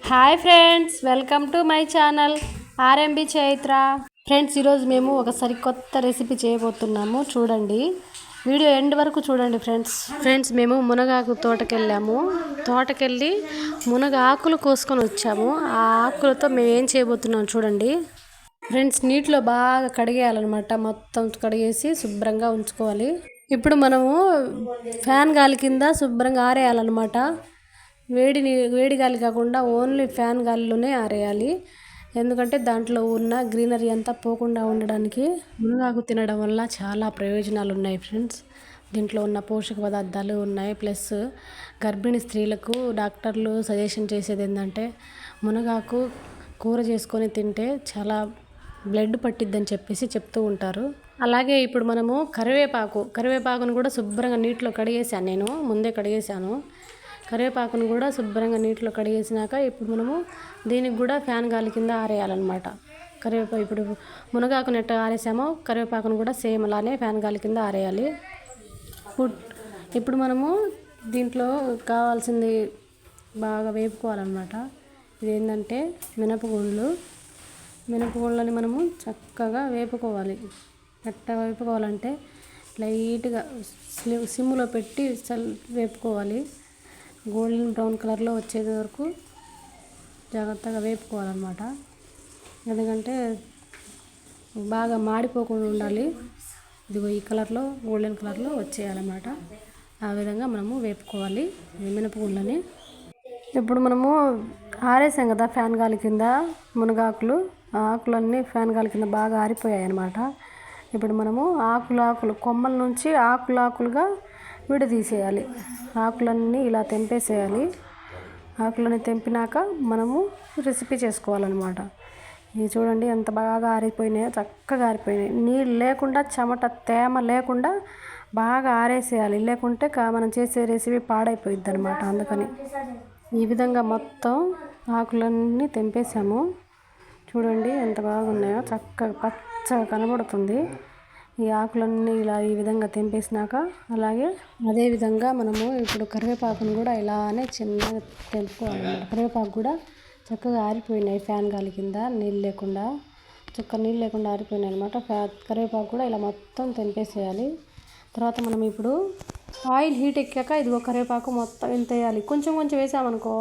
Hi friends, welcome to my channel RMB Chaitra. Friends, ఈరోజు మేము ఒక సరికొత్త రెసిపీ చేయబోతున్నాము. చూడండి, వీడియో ఎండ్ వరకు చూడండి. ఫ్రెండ్స్ మేము మునగాకు తోటకెళ్ళి మునగ ఆకులు కోసుకొని వచ్చాము. ఆ ఆకులతో మేము ఏం చేయబోతున్నాం చూడండి. ఫ్రెండ్స్, నీటిలో బాగా కడిగేయాలన్నమాట. మొత్తం కడిగేసి శుభ్రంగా ఉంచుకోవాలి. ఇప్పుడు మనము ఫ్యాన్ గాలి కింద శుభ్రంగా ఆరేయాలన్నమాట. వేడి గాలి కాకుండా ఓన్లీ ఫ్యాన్ గాలిలోనే ఆరేయాలి. ఎందుకంటే దాంట్లో ఉన్న గ్రీనరీ అంతా పోకుండా ఉండడానికి. మునగాకు తినడం వల్ల చాలా ప్రయోజనాలు ఉన్నాయి ఫ్రెండ్స్. దీంట్లో ఉన్న పోషక పదార్థాలు ఉన్నాయి. ప్లస్ గర్భిణీ స్త్రీలకు డాక్టర్లు సజెషన్ చేసేది ఏంటంటే మునగాకు కూర చేసుకొని తింటే చాలా బ్లడ్ పట్టిద్దని చెప్పేసి చెప్తూ ఉంటారు. అలాగే ఇప్పుడు మనము కరివేపాకును కూడా శుభ్రంగా నీటిలో కడిగేసాను. నేను ముందే కడిగేసాను. కరివేపాకును కూడా శుభ్రంగా నీటిలో కడిగేసినాక ఇప్పుడు మనము దీనికి కూడా ఫ్యాన్ గాలి కింద ఆరేయాలన్నమాట. ఇప్పుడు మునగాకును ఎట్ట ఆరేసామో కరివేపాకును కూడా సేమ్ అలానే ఫ్యాన్ గాలి కింద ఆరేయాలి. ఇప్పుడు మనము దీంట్లో కావాల్సింది బాగా వేపుకోవాలన్నమాట. ఇదేంటంటే మినపగుండ్లని మనము చక్కగా వేపుకోవాలి. ఎట్లా వేపుకోవాలంటే లైట్గా సిమ్లో పెట్టి వేపుకోవాలి. గోల్డెన్ బ్రౌన్ కలర్లో వచ్చేది వరకు జాగ్రత్తగా వేపుకోవాలన్నమాట. ఎందుకంటే బాగా మాడిపోకుండా ఉండాలి. ఇదిగో ఈ కలర్లో గోల్డెన్ కలర్లో వచ్చేయాలన్నమాట. ఆ విధంగా మనము వేపుకోవాలి మినపగుండ్లని. ఇప్పుడు మనము ఆరేసాం కదా ఫ్యాన్ గాలి కింద ఆకులన్నీ ఫ్యాన్ గాలి కింద బాగా ఆరిపోయాయి అన్నమాట. ఇప్పుడు మనము ఆకులు కొమ్మల నుంచి ఆకులుగా విడదీసేయాలి. ఆకులన్నీ ఇలా తెంపేసేయాలి. ఆకులన్నీ తెంపినాక మనము రెసిపీ చేసుకోవాలన్నమాట. ఇవి చూడండి ఎంత బాగా ఆరిపోయినాయో, చక్కగా ఆరిపోయినాయి. నీళ్ళు లేకుండా, చెమట తేమ లేకుండా బాగా ఆరేసేయాలి. లేకుంటే మనం చేసే రెసిపీ పాడైపోయిద్ది అనమాట. అందుకని ఈ విధంగా మొత్తం ఆకులన్నీ తెంపేసాము. చూడండి ఎంత బాగున్నాయో, చక్కగా పచ్చగా కనబడుతుంది. ఈ ఆకులన్నీ ఇలా ఈ విధంగా తెంపేసినాక అదే విధంగా మనము ఇప్పుడు కరివేపాకును కూడా ఇలానే చిన్నగా తెంపుకోవాలన్నమాట. కరివేపాకు కూడా చక్కగా ఆరిపోయినాయి ఫ్యాన్ గాలి కింద, నీళ్ళు లేకుండా ఆరిపోయినాయి అనమాట. కరివేపాకు కూడా ఇలా మొత్తం తెంపేసేయాలి. తర్వాత మనం ఇప్పుడు ఆయిల్ హీట్ ఎక్కాక ఇదిగో కరివేపాకు మొత్తం ఎంత వేయాలి. కొంచెం వేసామనుకో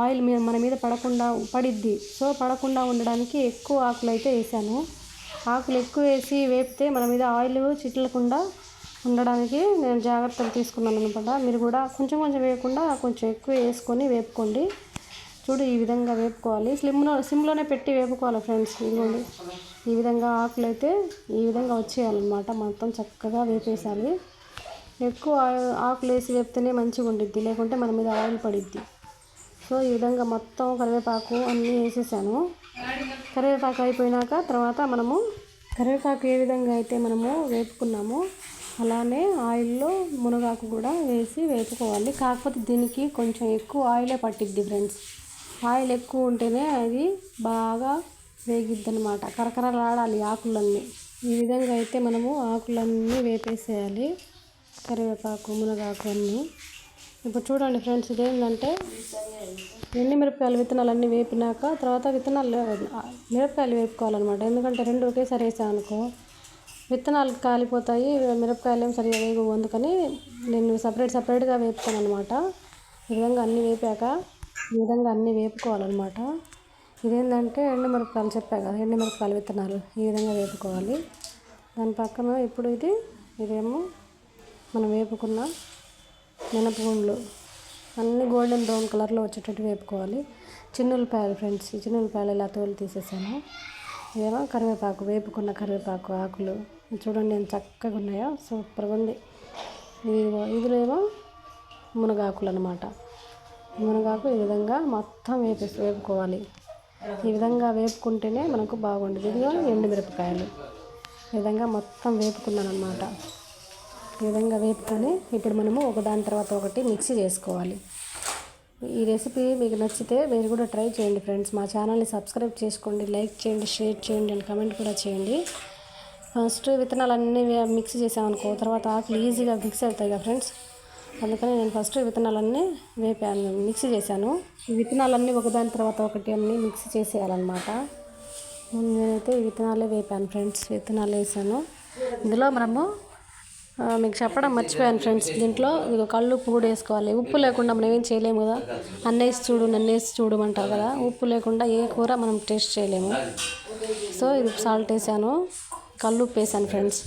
ఆయిల్ మన మీద పడిద్ది. సో పడకుండా ఉండడానికి ఎక్కువ ఆకులు అయితే వేసాను. ఆకులు ఎక్కువ వేసి వేపితే మన మీద ఆయిల్ చిట్లకుండా ఉండడానికి నేను జాగ్రత్తలు తీసుకున్నాను అనమాట. మీరు కూడా కొంచెం వేయకుండా కొంచెం ఎక్కువ వేసుకొని వేపుకోండి. చూడు, ఈ విధంగా వేపుకోవాలి. సిమ్లోనే పెట్టి వేపుకోవాలి ఫ్రెండ్స్. ఇదిగోండి, ఈ విధంగా ఆకులు అయితే ఈ విధంగా వచ్చేయాలన్నమాట. మొత్తం చక్కగా వేపేసాలి. ఎక్కువ ఆకులు వేసి వేపితేనే మంచిగా ఉండిద్ది, లేకుంటే మన మీద ఆయిల్ పడిద్ది. సో ఈ విధంగా మొత్తం కరివేపాకు అన్నీ వేసేసాను. కరివేపాకు అయిపోయినాక తర్వాత మనము కరివేపాకు ఏ విధంగా అయితే మనము వేపుకున్నామో అలానే ఆయిల్లో మునగాకు కూడా వేసి వేపుకోవాలి. కాకపోతే దీనికి కొంచెం ఎక్కువ ఆయిలే పట్టిద్ది ఫ్రెండ్స్. ఆయిల్ ఎక్కువ ఉంటేనే అది బాగా వేగిద్ది అనమాట. కరకరలాడాలి ఆకులన్నీ. ఈ విధంగా అయితే మనము ఆకులన్నీ వేపేసేయాలి, కరివేపాకు మునగాకు అన్నీ. ఇప్పుడు చూడండి ఫ్రెండ్స్, ఇదేంటంటే ఎండుమిరపకాయలు విత్తనాలన్నీ వేపినాక తర్వాత మిరపకాయలు వేపుకోవాలన్నమాట. ఎందుకంటే రెండు ఒకేసారి వేసామనుకో విత్తనాలు కాలిపోతాయి, మిరపకాయలు ఏం సరిగా వేగవు. అందుకని నేను సపరేట్గా వేపుతాను అనమాట. ఈ విధంగా అన్నీ వేపుకోవాలన్నమాట. ఇదేంటంటే ఎండుమిరపకాయలు చెప్పా కదా, ఎండుమిరపకాయలు విత్తనాలు ఈ విధంగా వేపుకోవాలి. దాని పక్కన ఇప్పుడు ఇదేమో మనం వేపుకున్న మినపగుండ్లు అన్నీ గోల్డెన్ బ్రౌన్ కలర్లో వచ్చేటట్టు వేపుకోవాలి. చిన్నులపాయలు ఫ్రెండ్స్, ఈ చిన్నులపాయలు ఇలా తోలు తీసేసాను. ఇదేమో వేపుకున్న కరివేపాకు ఆకులు. చూడండి ఎంత చక్కగా ఉన్నాయో, సూపర్గా ఉంది. ఇదిలేమో మునగాకులు అనమాట. మునగాకు ఈ విధంగా మొత్తం వేపుకోవాలి. ఈ విధంగా వేపుకుంటేనే మనకు బాగుంటుంది. ఇదిగో ఎండుమిరపకాయలు ఈ విధంగా మొత్తం వేపుకున్నాను అనమాట. ఈ విధంగా వేపుకొని ఇప్పుడు మనము ఒకదాని తర్వాత ఒకటి మిక్సీ చేసుకోవాలి. ఈ రెసిపీ మీకు నచ్చితే మీరు కూడా ట్రై చేయండి ఫ్రెండ్స్. మా ఛానల్ని సబ్స్క్రైబ్ చేసుకోండి, లైక్ చేయండి, షేర్ చేయండి అండ్ కామెంట్ కూడా చేయండి. ఫస్ట్ విత్తనాలన్నీ మిక్స్ చేసామనుకో తర్వాత ఆకులు ఈజీగా మిక్స్ అవుతాయి కదా ఫ్రెండ్స్. అందుకని నేను ఫస్ట్ విత్తనాలన్నీ వేపాను, మిక్సీ చేశాను. ఈ విత్తనాలన్నీ ఒకదాని తర్వాత ఒకటి అన్నీ మిక్సీ చేసేయాలన్నమాట. నేనైతే ఈ విత్తనాలే వేపాను ఫ్రెండ్స్, విత్తనాలు వేసాను. ఇందులో మనము మీకు చెప్పడం మర్చిపోయాను ఫ్రెండ్స్, దీంట్లో ఇది కళ్ళు ఉప్పు కూడా వేసుకోవాలి. ఉప్పు లేకుండా మనం ఏం చేయలేము కదా, అన్నేసి చూడు నన్నేసి చూడమంటారు కదా, ఉప్పు లేకుండా ఏ కూర మనం టేస్ట్ చేయలేము. సో ఇది సాల్ట్ వేసాను, కళ్ళు ఉప్పు వేసాను ఫ్రెండ్స్.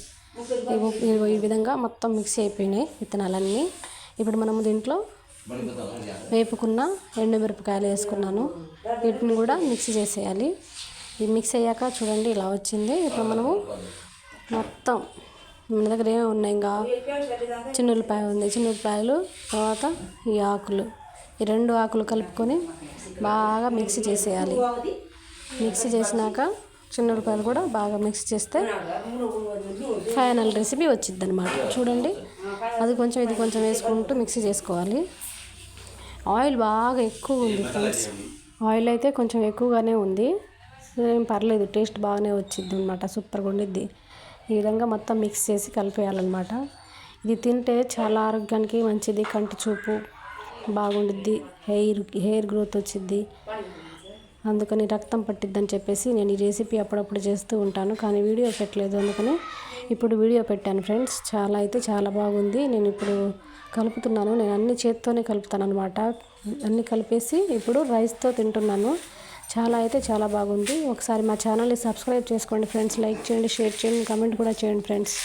ఈ విధంగా మొత్తం మిక్సీ అయిపోయినాయి విత్తనాలన్నీ. ఇప్పుడు మనము దీంట్లో వేపుకున్న ఎండుమిరపకాయలు వేసుకున్నాను, వీటిని కూడా మిక్సీ చేసేయాలి. ఇది మిక్స్ అయ్యాక చూడండి ఇలా వచ్చింది. ఇప్పుడు మనము మొత్తం మన దగ్గర ఏమేమి ఉన్నాయి, ఇంకా చిన్నులపాయ ఉంది, చిన్నులపాయలు, తర్వాత ఈ ఆకులు, ఈ 2 ఆకులు కలుపుకొని బాగా మిక్సీ చేసేయాలి. మిక్సీ చేసినాక చిన్నులపాయలు కూడా బాగా మిక్స్ చేస్తే ఫైనల్ రెసిపీ వచ్చింది అనమాట. చూడండి, అది కొంచెం ఇది కొంచెం వేసుకుంటూ మిక్సీ చేసుకోవాలి. ఆయిల్ బాగా ఎక్కువ ఉంది ఫ్రెండ్స్, ఆయిల్ అయితే కొంచెం ఎక్కువగానే ఉంది, ఏం పర్లేదు, టేస్ట్ బాగానే వచ్చింది అనమాట, సూపర్గా ఉండిద్ది. ఈ విధంగా మొత్తం మిక్స్ చేసి కలిపేయాలన్నమాట. ఇది తింటే చాలా ఆరోగ్యానికి మంచిది, కంటి చూపు బాగుండిద్ది, హెయిర్ గ్రోత్ వచ్చిద్ది, అందుకని రక్తం పట్టిద్దని చెప్పేసి నేను ఈ రెసిపీ అప్పుడప్పుడు చేస్తూ ఉంటాను, కానీ వీడియో పెట్టలేదు, అందుకని ఇప్పుడు వీడియో పెట్టాను ఫ్రెండ్స్. చాలా బాగుంది. నేను ఇప్పుడు కలుపుతున్నాను, నేను అన్ని చేత్తోనే కలుపుతాను అనమాట. అన్నీ కలిపేసి ఇప్పుడు రైస్తో తింటున్నాను. చాలా బాగుంది. ఒకసారి మా ఛానల్ని సబ్స్క్రైబ్ చేసుకోండి ఫ్రెండ్స్, లైక్ చేయండి, షేర్ చేయండి, కామెంట్ కూడా చేయండి ఫ్రెండ్స్.